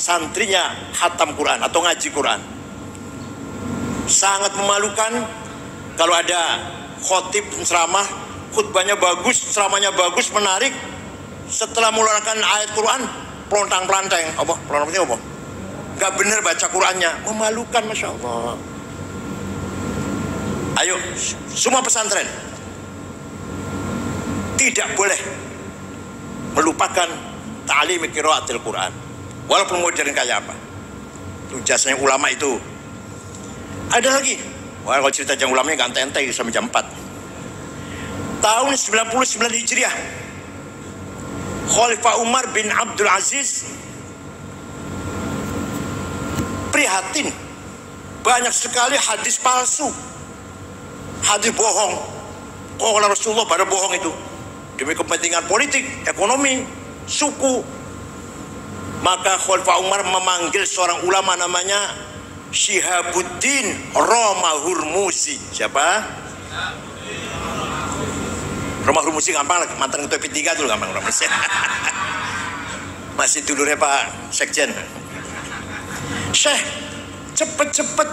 santrinya khatam Quran atau ngaji Quran. Sangat memalukan kalau ada khotib ceramah, khutbahnya bagus, ceramahnya bagus, menarik. Setelah mengeluarkan ayat Quran, pelontang-pelanteng. Apa? Pelontang apa? Gak benar baca Qurannya. Memalukan, Masya Allah. Ayo, semua pesantren tidak boleh melupakan ta'lim qiraatil Quran. Walaupun modern kayak apa. Itu jasanya ulama itu. Ada lagi. Wah, kalau cerita jam ulamanya gak ente-ente sampai jam 4. Tahun 99 Hijriah, Khalifah Umar bin Abdul Aziz prihatin. Banyak sekali hadis palsu, hadis bohong. Kalau Rasulullah pada bohong itu demi kepentingan politik, ekonomi, suku. Maka Khalifah Umar memanggil seorang ulama namanya Syihabuddin Roma Hurmuzi. Siapa? Roma Hurmuzi gampang lah, mantan ketua P3 tuh gampang Hurmuzi. Masih dulurnya Pak Sekjen. Syekh, cepet-cepet,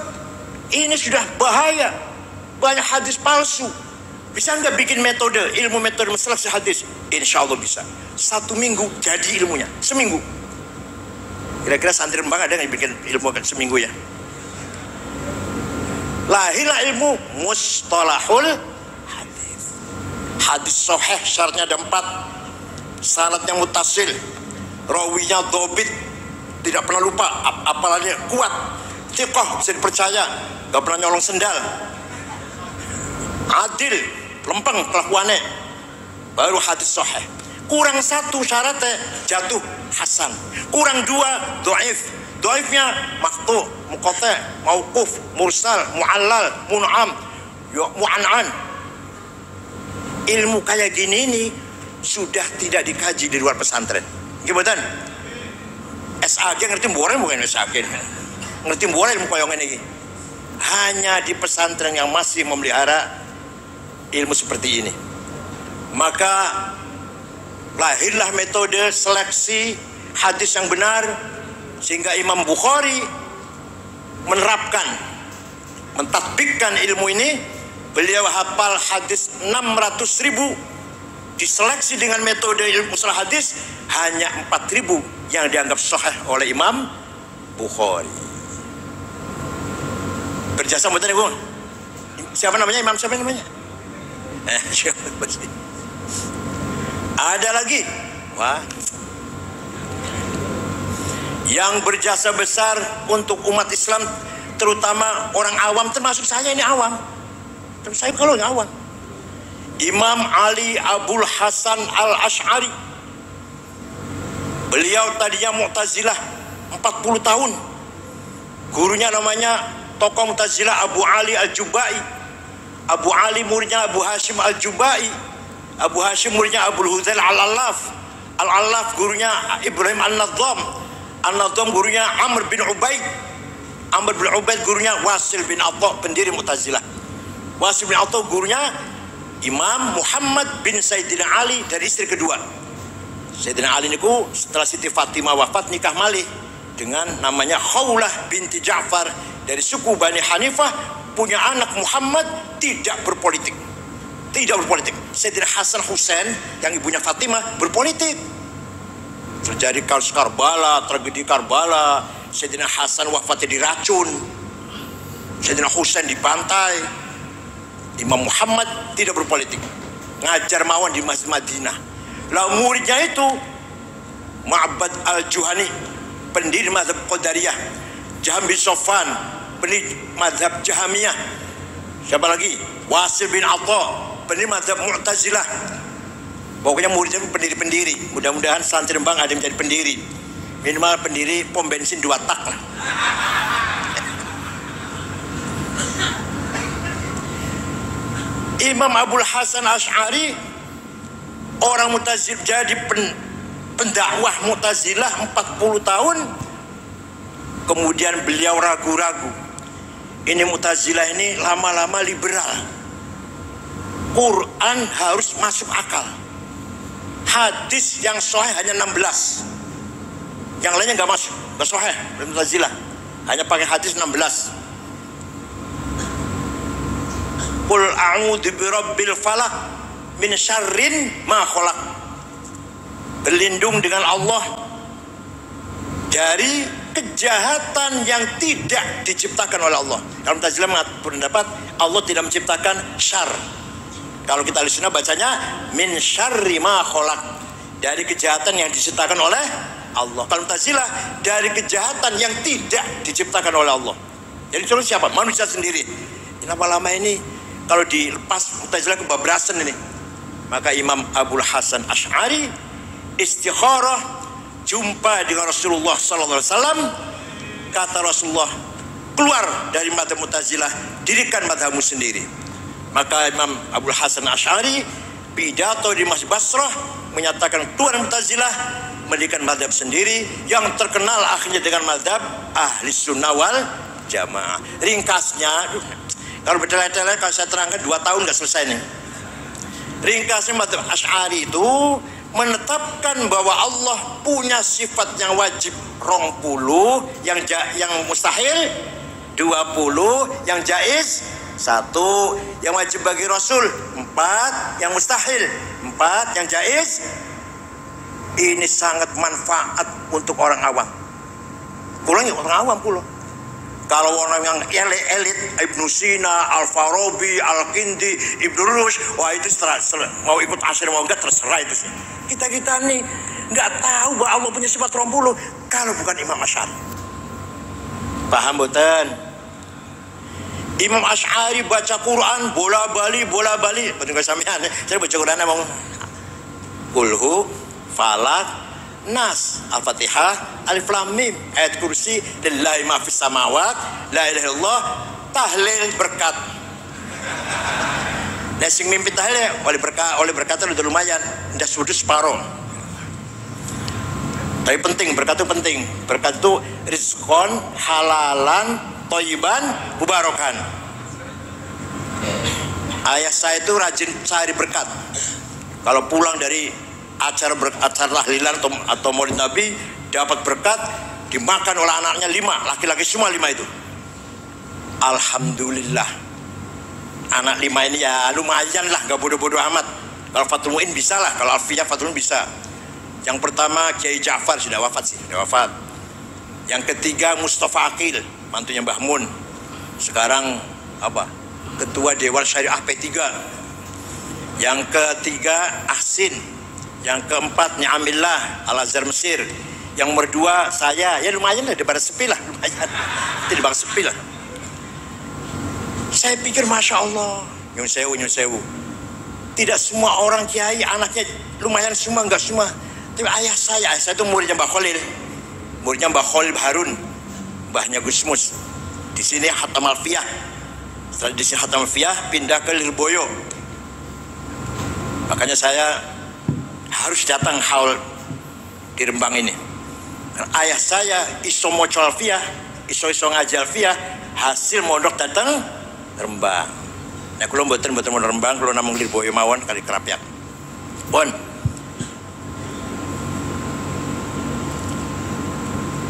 ini sudah bahaya, banyak hadis palsu. Bisa nggak bikin metode, ilmu metode seleksi hadis? Insya Allah bisa. 1 minggu jadi ilmunya, seminggu. Kira-kira santri Rembang ada nggak bikin ilmu seminggu ya? Lahirlah ilmu mustalahul hadis. Hadis sahih syaratnya ada 4. Sanadnya mutasil, rawinya dhobit, tidak pernah lupa, apalagi kuat, thiqah, bisa dipercaya, gak pernah nyolong sendal, adil, lempeng kelakuannya, baru hadis sahih. Kurang 1 syaratnya jatuh hasan, kurang 2 dhaif. Dhaifnya maqtu, muqata', mauquf, mursal, mu'allal, mun'am, mu'an'an. Ilmu kayak gini ini sudah tidak dikaji di luar pesantren. Gimana? SAG ngerti mboreng bukan SAG. Ngerti mboreng ilmu koyongan ini. Hanya di pesantren yang masih memelihara ilmu seperti ini. Maka lahirlah metode seleksi hadis yang benar, sehingga Imam Bukhari menerapkan, mentatbikkan ilmu ini. Beliau hafal hadis 600.000, diseleksi dengan metode ilmu mustalah hadis hanya 4.000 yang dianggap sahih oleh Imam Bukhari. Berjasa betul Ibu. Siapa namanya? Imam siapa namanya? Ada lagi. Wah. Yang berjasa besar untuk umat Islam, terutama orang awam, termasuk saya ini awam. Terus saya kalau nggak awam. Imam Ali Abul Hasan Al-Ash'ari. Beliau tadinya Mu'tazilah 40 tahun. Gurunya namanya tokoh Mu'tazilah Abu Ali Al-Jubai. Abu Ali muridnya Abu Hashim Al-Jubai. Abu Hashim muridnya Abu Huzail Al-Allaf. Al-Allaf gurunya Ibrahim An-Nadham. An-Nadham gurunya Amr bin Ubaid. Amr bin Ubaid gurunya Wasil bin Atha, pendiri Mu'tazilah. Wasil bin Atha gurunya Imam Muhammad bin Sayyidina Ali dari istri kedua. Sayyidina Ali niku setelah Siti Fatimah wafat nikah malih dengan namanya Khawlah binti Ja'far dari suku Bani Hanifah, punya anak Muhammad, tidak berpolitik. Tidak berpolitik. Sayyidina Hasan Husain yang ibunya Fatimah berpolitik. Terjadi kasus Karbala, tragedi Karbala. Sayyidina Hasan wafatnya diracun, Sayyidina Husain dibantai. Imam Muhammad tidak berpolitik, ngajar mawon di Masjid Madinah. Lah muridnya itu Ma'bad Al-Juhani, pendiri mazhab Qadariyah. Jaham bin Sofan, pendiri mazhab Jahamiyah. Siapa lagi? Wasil bin Atha, pendiri mazhab Mu'tazilah. Pokoknya muridnya pendiri-pendiri. Mudah-mudahan santri Rembang ada yang menjadi pendiri. Minimal pendiri pom bensin 2 tak lah. Imam Abul Hasan Ash'ari, orang Mu'tazilah, jadi pendakwah Mu'tazilah 40 tahun. Kemudian beliau ragu-ragu. Ini Mu'tazilah ini lama-lama liberal. Quran harus masuk akal. Hadis yang sahih hanya 16, yang lainnya nggak masuk. Enggak sahih dari Mu'tazilah. Hanya pakai hadis 16. Qul a'udzu birabbil falaq min syarrin ma khalaq. Berlindung dengan Allah dari kejahatan yang tidak diciptakan oleh Allah. Kalau Mu'tazilah berpendapat Allah tidak menciptakan syar. Kalau kita di sini bacanya min syarri ma khalaq, dari kejahatan yang diciptakan oleh Allah. Kalau Mu'tazilah dari kejahatan yang tidak diciptakan oleh Allah. Jadi contoh siapa? Manusia sendiri. Kenapa lama ini kalau dilepas Mu'tazilah kebablasan ini? Maka Imam Abul Hasan Asy'ari istikharah, jumpa dengan Rasulullah sallallahu alaihi wasallam. Kata Rasulullah, keluar dari mazhab Mu'tazilah, dirikan mazhabmu sendiri. Maka Imam Abul Hasan Asy'ari pidato di Masjid Basrah menyatakan keluar Mu'tazilah, mendirikan mazhab sendiri yang terkenal akhirnya dengan mazhab Ahli Sunnah wal Jamaah. Ringkasnya, kalau bertele-tele kalau saya terangkan 2 tahun nggak selesai nih. Ringkasnya mazhab Asy'ari itu menetapkan bahwa Allah punya sifat yang wajib 20, yang mustahil 20, yang jaiz 1, yang wajib bagi Rasul 4, yang mustahil 4, yang jaiz. Ini sangat manfaat untuk orang awam. Pulangnya orang awam pulang. Kalau orang yang elit, Ibnu Sina, Al-Farabi, Al-Kindi, Ibnu Rushd, wah itu mau ikut asyir mau enggak terserah itu sih. Kita nih nggak tahu bahwa Allah punya sifat 20 kalau bukan Imam Asy'ari. Paham boten? Imam Asy'ari baca Quran bola-bali. Betul enggak sampean? Saya baca Quran emang Qulhu, Falak, Nas, Al-Fatihah, Alif Lam Mim, ayat kursi, lillahi ma fis samawat, la ilaha illallah, tahlil berkat. Nah sing mimpi tahlil oleh berkat udah lumayan, udah sudah separuh. Tapi penting, berkat itu penting. Berkat itu rizqon, halalan, thayyiban, mubarakan. Ayah saya itu rajin cari berkat. Kalau pulang dari acara tahlilan atau maulid Nabi dapat berkat, dimakan oleh anaknya 5, laki-laki semua 5 itu. Alhamdulillah. Anak 5 ini ya lumayan lah, gak bodoh-bodoh amat. Kalau Fathul Mu'in bisa lah, kalau Alfiyah Fathul Mu'in bisa. Yang pertama Kiai Ja'far sudah wafat. Yang ketiga Mustafa Aqil, mantunya Mbah Mun. Sekarang Ketua Dewan Syariah P3. Yang ketiga Ahsin. Yang keempat Ni'amillah Al-Azhar Mesir. Yang nomor 2 saya, ya lumayan lah, daripada sepi lah, lumayan. Itu dibang sepi lah. Saya pikir Masya Allah, nyun sewu. Tidak semua orang kiai anaknya lumayan semua, enggak semua. Tapi ayah saya itu muridnya Mbah Khalil. Muridnya Mbah Khalil Harun, mbahnya Gusmus. Di sini Hatam Alfiyah. Setelah di sini Hatam Alfiyah pindah ke Lirboyo. Makanya saya harus datang haul di Rembang ini. Ayah saya iso moco Alfiyah, iso ngaji Alfiyah, hasil mondok datang Rembang. Nah, kalau mboten mau Rembang, kalau namung Lirboyo mawon kali Kerapyak. Pun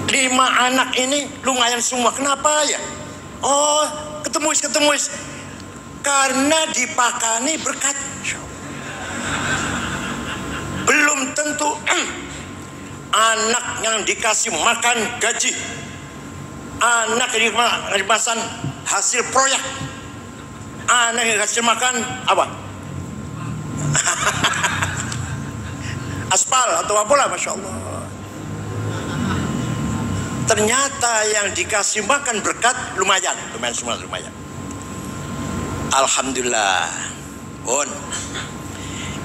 5 anak ini lumayan semua. Kenapa ya? Oh, ketemu karena dipakani berkat. Belum tentu anak yang dikasih makan gaji, anak yang dikasih hasil proyek, anak yang dikasih makan aspal atau apalah, Masya Allah. Ternyata yang dikasih makan berkat lumayan semua. Alhamdulillah.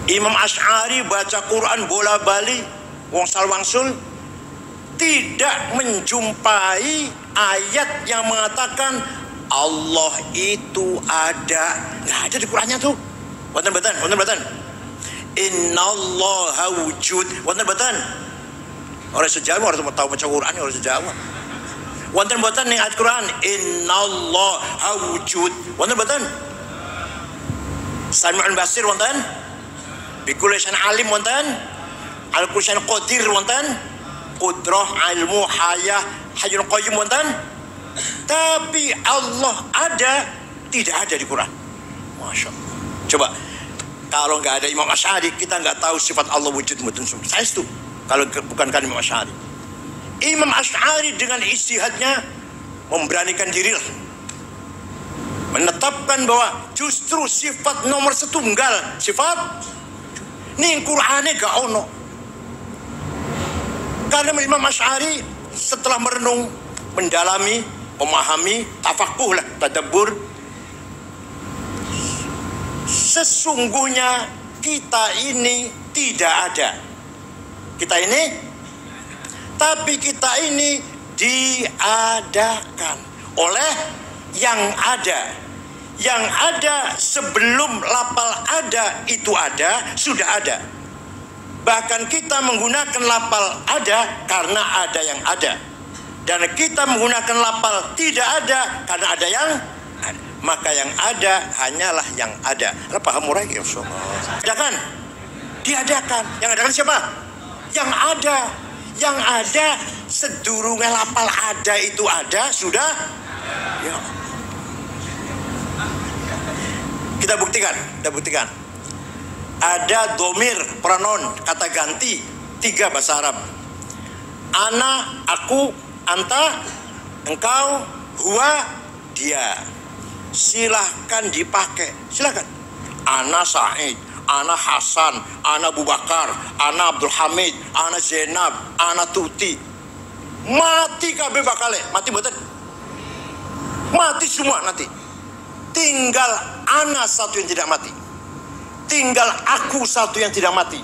Imam Asy'ari baca Quran bola-bali, wong salwangsul, tidak menjumpai ayat yang mengatakan Allah itu ada. Nggak ada di Qurannya tuh. Wonten. Innallaha wujud. Wonten. Orang sejawa harus tahu baca Quran, orang sejawa. Wonten ning ayat Quran, innallaha wujud. Wonten. Sami'un basir wonten. Bikulli syai'in alim wonten, al-kulli syai'in qadir wonten. qudrah, ilmu, hayah, hayyul qayyum wonten. Tapi Allah ada, tidak ada di Quran. Masya Allah. Coba kalau nggak ada Imam Asy'ari, kita nggak tahu sifat Allah wujud mutun. Saya itu kalau bukan kan Imam Asy'ari. Imam Asy'ari dengan ijtihadnya memberanikan diri, menetapkan bahwa justru sifat nomor setunggal, sifat ning Qur'ane gak ono. Karena Imam Asy'ari setelah merenung, mendalami, memahami, tafakuh lah, tadabbur, sesungguhnya kita ini tidak ada. Kita ini, tapi kita ini diadakan oleh yang ada. Yang ada sebelum lapal ada itu ada, sudah ada. Bahkan kita menggunakan lapal ada karena ada yang ada. Dan kita menggunakan lapal tidak ada karena ada yang ada. Maka yang ada hanyalah yang ada. Paham murah ya Allah. Adakan, diadakan. Yang adakan siapa? Yang ada. Yang ada sedurunge lapal ada itu ada, sudah ya. Kita buktikan. Ada domir, pronoun, kata ganti 3 bahasa Arab. Ana, aku, anta, engkau, huwa, dia. Silahkan dipakai, silahkan. Ana Said, ana Hasan, ana Abu Bakar, ana Abdul Hamid, ana Zainab, ana Tuti. Mati kabeh bakale, mati mboten? Mati semua nanti. Tinggal ana satu yang tidak mati. Tinggal aku satu yang tidak mati.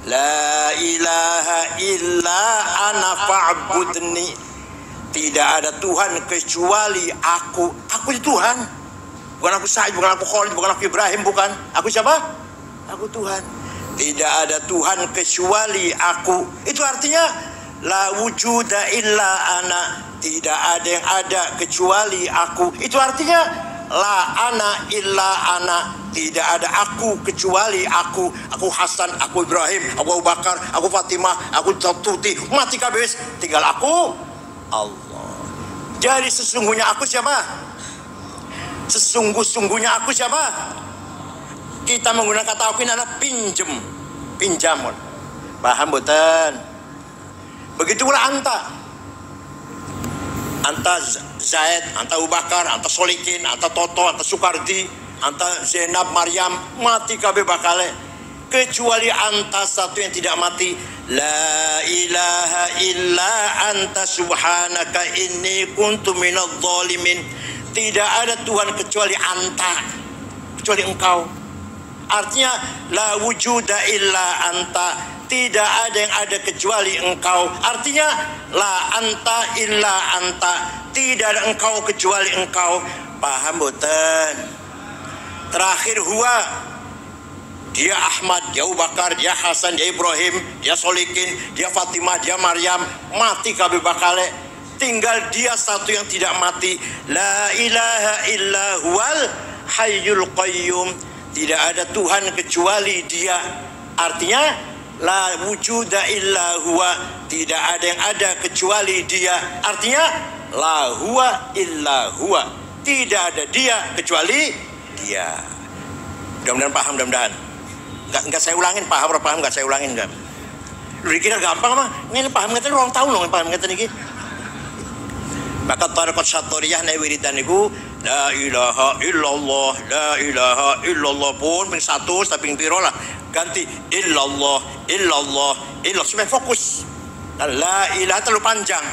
La ilaha illa ana fa'budni. Tidak ada Tuhan kecuali aku. Aku itu Tuhan. Bukan aku Said, bukan aku Khalid, bukan aku Ibrahim, bukan. Aku siapa? Aku Tuhan. Tidak ada Tuhan kecuali aku. Itu artinya la wujuda illa ana. Tidak ada yang ada kecuali aku. Itu artinya la ana illa ana. Tidak ada aku kecuali aku. Aku Hasan, aku Ibrahim, aku Abu Bakar, aku Fatimah, aku Tuti. Mati kabeh, tinggal aku Allah. Jadi sesungguhnya aku siapa? Sesungguh-sungguhnya aku siapa? Kita menggunakan kata aku ini adalah pinjaman. Paham boten? Begitulah anta Zaid, anta Abu Bakar, anta Solikin, anta Toto, anta Sukardi, anta Zainab, Maryam, mati kabeh bakale kecuali anta satu yang tidak mati. La ilaha illa anta subhanaka inni kuntu minadh dhalimin. Tidak ada Tuhan kecuali anta, kecuali engkau. Artinya la wujuda illa anta. Tidak ada yang ada kecuali engkau. Artinya la anta illa anta. Tidak ada engkau kecuali engkau. Paham boten? Terakhir huwa. Dia Ahmad, dia Abu Bakar, dia Hasan, dia Ibrahim, dia Solikin, dia Fatimah, dia Maryam. Mati kabeh bakale. Tinggal dia satu yang tidak mati. La ilaha illa huwal hayyul qayyum. Tidak ada Tuhan kecuali dia. Artinya la wujuda illa huwa. Tidak ada yang ada kecuali dia. Artinya la huwa illa huwa. Tidak ada dia kecuali dia. Mudah-mudahan paham, mudah-mudahan. Enggak saya ulangin, paham enggak saya ulangin enggak. Lu dikira gampang mah. Ini paham ngeten orang tahu loh paham ngeten iki. Maka tarekat Syatoriyah nek wiridan niku la ilaha illallah, la ilaha illallah pun ping 100 tapi ping piro lah. Ganti illallah, illallah, illallah supaya fokus. La ilaha terlalu panjang.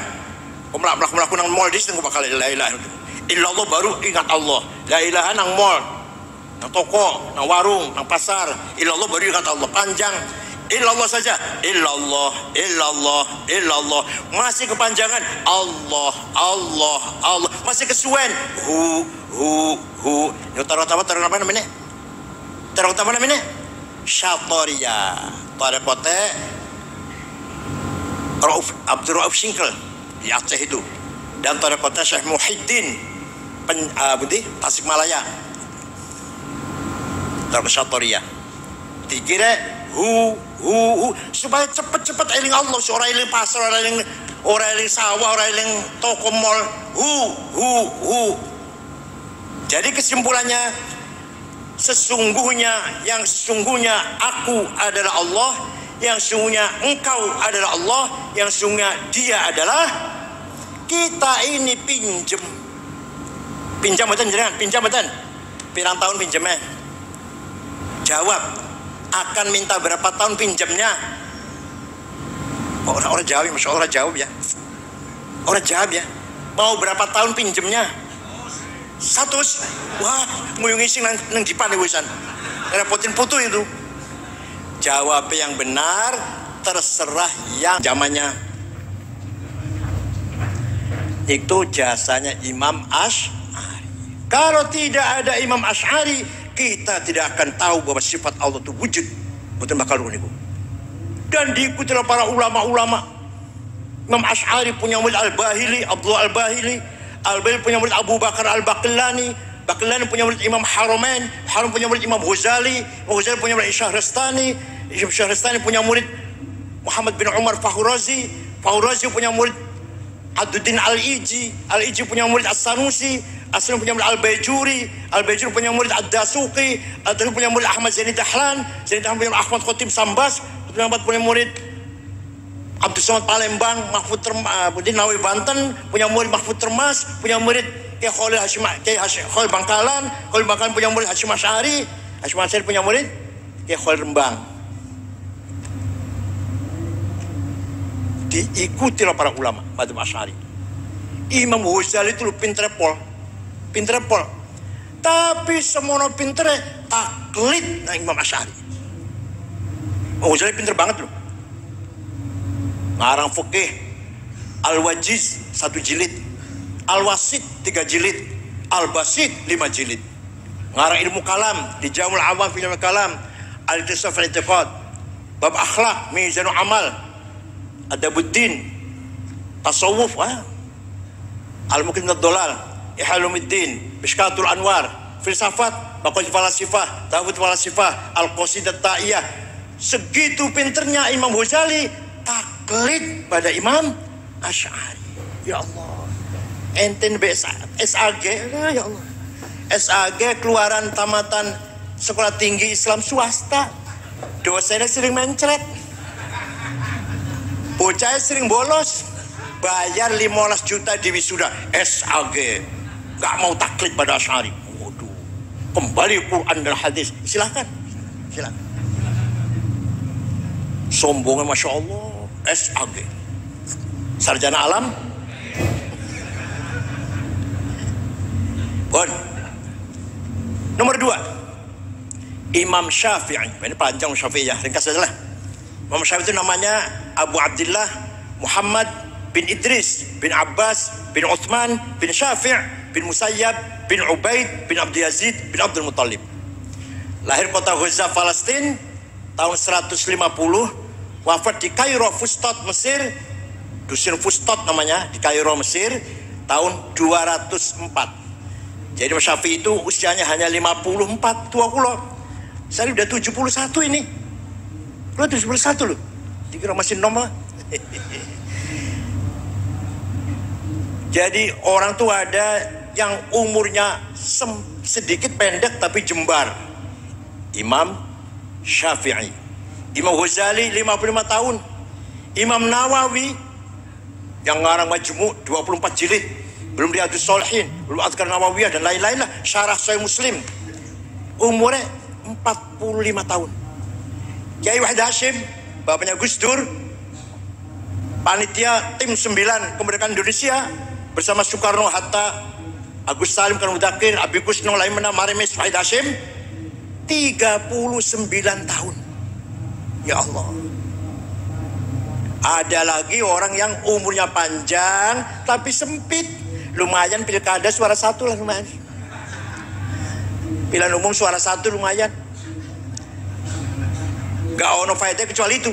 Melaku nang mall dis tengku bakal la ilaha. Illallah baru ingat Allah. La ilaha nang mall, nang toko, nang warung, nang pasar. Illallah baru ingat Allah. Panjang. Illallah saja. Illallah, illallah, illallah. Masih kepanjangan Allah, Allah, Allah. Masih kesuwen hu. Yo taruh apa namanya? Taruh apa namanya? Syatoriyah. Tarekote Abdul Rauf Singkel di Aceh itu. Dan tarekote Syekh Muhyiddin Tasikmalaya. Tarekat Syatoriyah. Dikira supaya cepet-cepet eling Allah, ora eling pasar, ora eling sawah, ora eling toko mall. Jadi kesimpulannya, yang sesungguhnya aku adalah Allah, yang sesungguhnya engkau adalah Allah, yang sesungguhnya dia adalah kita ini pinjam betul jangan pinjam betul. Pirang tahun pinjamnya? Jawab. Akan minta berapa tahun pinjamnya? Orang jawab, masya Allah jawab ya. Orang jawab ya. Mau berapa tahun pinjamnya? 100. Wah, nguyungi sing nang dipan wisan. Repotin putu itu. Jawab yang benar, terserah yang zamannya. Itu jasanya Imam Asy'ari. Kalau tidak ada Imam Asy'ari, kita tidak akan tahu bahwa sifat Allah itu wujud. Betul bakal niku. Dan diikuti oleh para ulama-ulama. Imam Asy'ari punya murid Al-Bahili, Abdullah Al-Bahili. Al-Bahili punya murid Abu Bakar Al-Baqillani. Baqillani punya murid Imam Haramain. Haram punya murid Imam Ghazali. Ghazali punya murid Syahrastani. Syahrastani punya murid Muhammad bin Umar Fahurazi. Fahurazi punya murid Aduddin Al-Iji. Al-Iji punya murid As-Sanusi. As-Sanusi punya murid Al-Bajuri. Al-Bajuri punya murid Ad-Dasuqi. Ad-Dasuqi punya murid Ahmad Zaini Dahlan. Zaini Dahlan punya murid Ahmad Khotib Sambas. Ahmad punya murid Abdul Somad Palembang. Mahfud Nawawi Banten punya murid Mahfud Termas. Punya murid Kiai Khalil Bangkalan. Khalil Bangkalan punya murid Hasyim Asy'ari. Hasyim Asy'ari punya murid Kiai Khalil Rembang. Diikuti oleh para ulama madzhab Asy'ari. Imam Ghazali itu pinter pol. Tapi semono pintere taklid nang Imam Asy'ari. Ghazali pinter banget loh. Ngarang fikih Al-Wajiz 1 jilid, Al-Wasit 3 jilid, Al-Basit 5 jilid. Ngarang ilmu kalam di Jamul Awam fi Ilmu Kalam, Al-Tisaf al-I'tiqad, bab akhlak, Mizanul Amal, Adabuddin, Tasawuf, Al-Muqim Ad-Dolal, Ihalumuddin, Mishkatul Anwar, Filsafat, Baqul Falasifah, Tawhid Falasifah, Al-Qasidah Ta'iyah. Segitu pinternya Imam Ghazali taklid pada Imam Asy'ari. Ya Allah. Enten SAG, ya Allah. SAG keluaran tamatan sekolah tinggi Islam swasta. Dosennya sering mencret. Bocah sering bolos, bayar 15 juta di wisuda. SAG nggak mau taklid pada Asy'ari. Waduh, kembali Quran dan hadis. Silakan. Sombongnya masya Allah. SAG, sarjana alam. Bon. Nomor 2, Imam Syafi'i. Ini panjang Syafi'i ya, ringkas saja lah. Imam Syafi'i itu namanya Abu Abdullah Muhammad bin Idris bin Abbas bin Uthman bin Syafi' bin Musayyab bin Ubaid bin Abdul Yazid bin Abdul Muttalib. Lahir kota Gaza, Palestina tahun 150. Wafat di Kairo, Fustat, Mesir. Dusun Fustat namanya, di Kairo, Mesir tahun 204. Jadi Imam Syafi'i itu usianya hanya 54, tua kulo. Saya udah 71 ini. Lo 71 loh. Dikira masih nomor. Jadi orang tuh ada yang umurnya sedikit pendek tapi jembar. Imam Syafi'i. Imam Ghazali 55 tahun. Imam Nawawi yang ngarang Majmu' 24 jilid, belum Riyadhus Shalihin, belum Adhkar Nawawiyah dan lain-lain lah, Syarah Sahih Muslim. Umurnya 45 tahun. Kiai Wahid Hasyim, bapaknya Gus Dur, panitia tim 9 kemerdekaan Indonesia bersama Soekarno, Hatta, Agus Salim, Karno Mudakir, Abi Kusno, Laimana, Marimis, Wahid Hasyim, 39 tahun. Ya Allah. Ada lagi orang yang umurnya panjang tapi sempit. Lumayan pilkada suara 1 lah lumayan. Pilihan umum suara 1 lumayan. Gak ono faedah kecuali itu.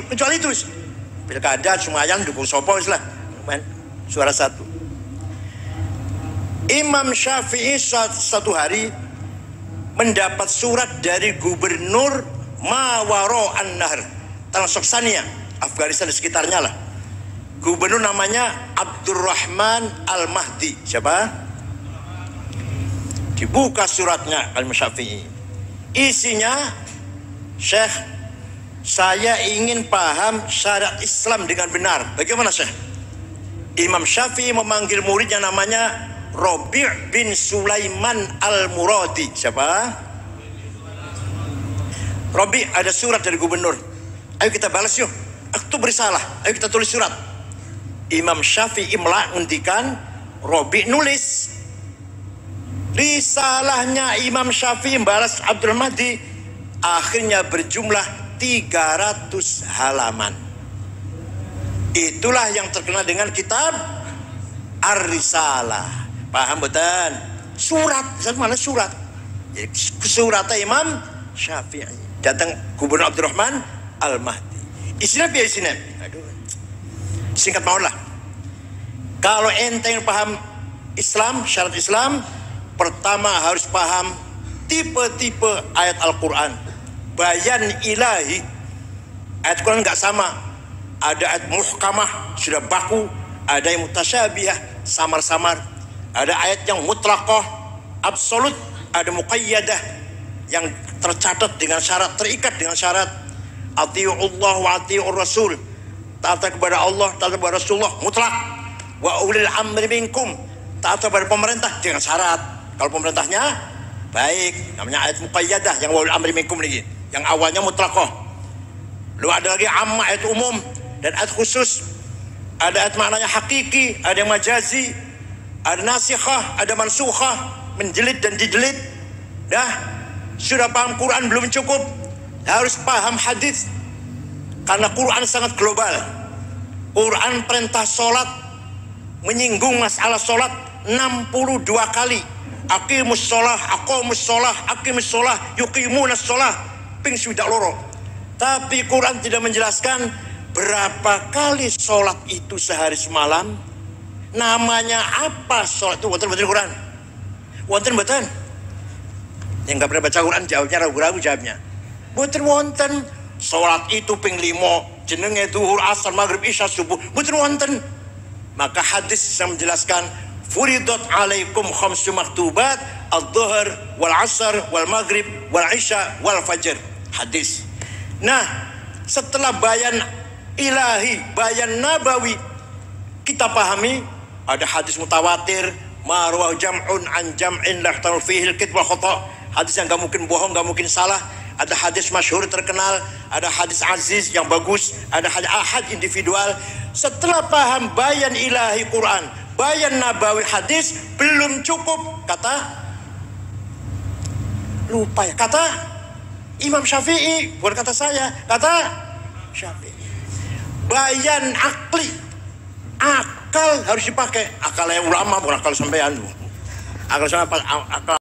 Pilkada lumayan dukung sopo lah. Lumayan suara 1. Imam Syafi'i satu hari mendapat surat dari gubernur ma waro an-nahr, tanah Soksania, Afghanistan dan sekitarnya lah. Gubernur namanya Abdurrahman Al-Mahdi. Siapa? Dibuka suratnya Imam Syafi'i. Isinya, Syekh, saya ingin paham syariat Islam dengan benar. Bagaimana, Syekh? Imam Syafi'i memanggil muridnya namanya Rabi' bin Sulaiman Al-Muradi. Siapa? Rabi', ada surat dari gubernur. Ayo kita balas yuk. Aktub risalah. Ayo kita tulis surat. Imam Syafi'i ngendikan, Rabi' nulis. Risalahnya Imam Syafi'i balas Abdul Mahdi akhirnya berjumlah 300 halaman. Itulah yang terkenal dengan kitab Ar-Risalah. Paham betul? Surat, mana surat? Jadi, suratnya Imam Syafi'i. Datang Gubernur Abdurrahman Al-Mahdi. Isinya apa isinya? Aduh. Singkat mohon lah. Kalau ente yang paham Islam, syarat Islam, pertama harus paham tipe-tipe ayat Al-Quran. Bayan ilahi. Ayat Quran nggak sama. Ada ayat muhkamah, sudah baku. Ada yang mutasyabihah, samar-samar. Ada ayat yang mutlaqah, absolut. Ada muqayyadah, yang tercatat dengan syarat, terikat dengan syarat. Ati'ullah wa ati'ur rasul. Taat kepada Allah, taat kepada Rasulullah, mutlak. Wa ulil amri minkum. Taat kepada pemerintah dengan syarat. Kalau pemerintahnya baik, namanya ayat muqayyadah, yang wa ulil amri minkum lagi. Yang awalnya mutlaqah. Lalu ada lagi amma, ayat umum dan ayat khusus. Ada ayat maknanya hakiki, ada yang majazi, ada nasikhah, ada mansukhah, menjelid dan dijelid. Dah, sudah paham Quran belum cukup, harus paham hadis. Karena Quran sangat global. Quran perintah sholat, menyinggung masalah sholat 62 kali. Aqimus sholah, aqamus sholah, aqimus sholah, yuqimunas sholah. Ping sudah loro. Tapi Quran tidak menjelaskan berapa kali sholat itu sehari semalam. Namanya apa sholat itu? Wonten-wonten Quran. Wonten-wonten. Yang nggak pernah baca Quran jawabnya ragu-ragu jawabnya. Wonten-wonten. Sholat itu ping 5, jenenge duhur, asar, maghrib, isya, subuh. Betul wonten. Maka hadis yang menjelaskan, furidat alaikum khamsu maktubat, al-dhuhr, wal-asar, wal-maghrib, wal-isya, wal-fajr. Hadis. Nah, setelah bayan ilahi, bayan nabawi, kita pahami, ada hadis mutawatir, marwah jam'un an jam'in lahtanul fihil kid wal khata'. Hadis yang gak mungkin bohong, gak mungkin salah. Ada hadis masyhur terkenal, ada hadis aziz yang bagus, ada hadis ahad individual. Setelah paham bayan ilahi Quran, bayan nabawi hadis, belum cukup. Kata, lupa ya, kata Imam Syafi'i, bukan kata saya, kata Syafi'i. Bayan akli, akal harus dipakai. Akalnya ulama, bukan akal sampean. Akal sampean, akal